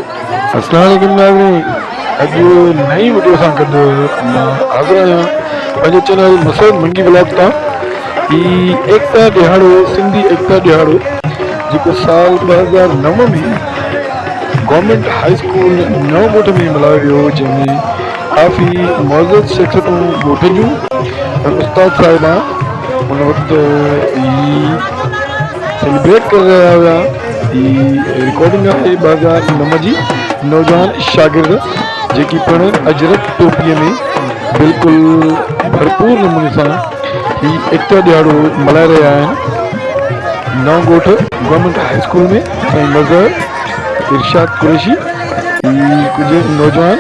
अस्सलाम वालेकुम नाज़रीन, अॼु नई वीडियो सां गॾु मां हाज़िर आहियां पंहिंजे चैनल मसूद मंगी ब्लॉग तां। एकता ॾियारो, सिंधी एकता ॾियारो जेको साल 2009 में गवर्नमेंट हाई स्कूल नओं ॻोठ में मल्हायो वियो, जंहिंमें काफ़ी मौज़ूद शख़्सियतूं ॻोठ जूं उस्ताद साहिबान उन वक़्तु सेलिब्रेट करे रहिया हुआ। रिकॉर्डिंग आहे 2009 जी। नौजवान शागिर्द जेकी पिण अजरक टोपीअ में बिल्कुलु भरपूर नमूने सां ही एकता ॾियारो मल्हाए रहिया आहिनि। नओं ॻोठ गवर्नमेंट हाई स्कूल में साईं मज़हर इरशाद कुरैशी कुझु नौजवान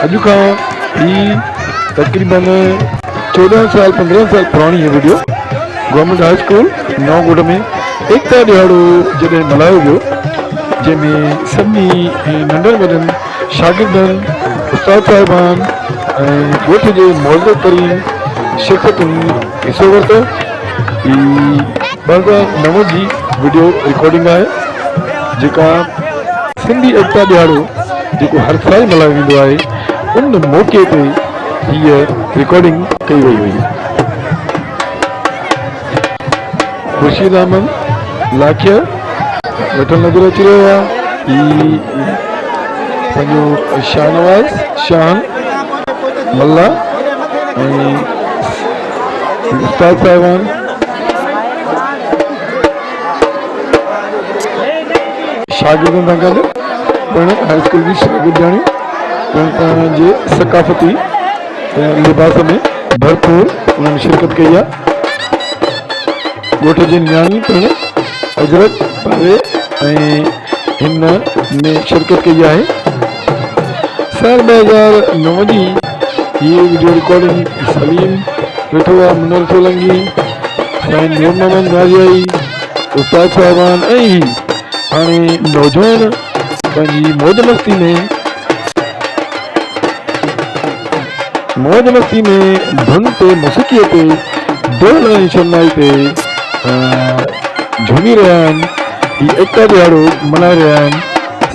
अॼु खां ही तक़रीबन 14 साल 15 साल पुराणी है वीडियो। गवर्नमेंट हाई स्कूल नओं ॻोठ में एकता ॾियारो जॾहिं मल्हायो वियो, जंहिंमें सभिनी नंढनि वॾनि शागिर्दनि उस्ताद साहिबान ऐं ॻोठ जे मौज़ूद तरीन शख़्सियतुनि हिसो वरितो। 2009 जी वीडियो रिकॉर्डिंग आहे, जेका सिंधी एकता ॾियारो जेको हर साल मल्हायो वेंदो आहे, उन मौक़े ते हीअ रिकॉर्डिंग कई वई हुई। खुर्शीद अहमद लाखिया वेठल नज़र अची रहियो आहे। पंहिंजो शाहनवाज़ शाहन मल्ला ऐं उस्ताद साहिबान शागिर्दनि सां गॾु पिण हाई स्कूल जी शागिर्दाणी पिण पंहिंजे सकाफ़ती लिबास में भरपूर उन्हनि शिरकत कई आहे। ॻोठ जी नियाणी पिण अजरक पारे ऐं हिन में शिरकत कई आहे। साल 2009 जी हीअ वीडियो रिकॉर्डिंग सलीम वेठो आहे, मुनर सोलंगी, साईं नूर मोहम्मद गाज़ी, उस्ताद साहिबान ऐं हाणे नौजवान पंहिंजी मौज मस्ती में धुन ते मौसीक़ीअ ते ढोल ऐं शरनाई ते झूमी रहिया आहिनि। ही एकता ॾियारो मल्हाए रहिया आहिनि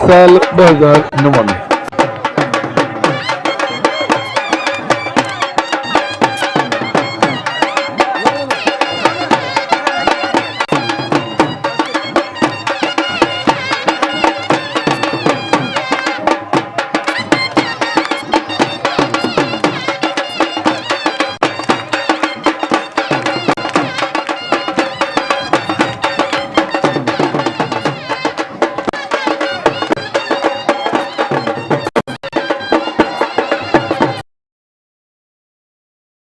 साल 2009 में।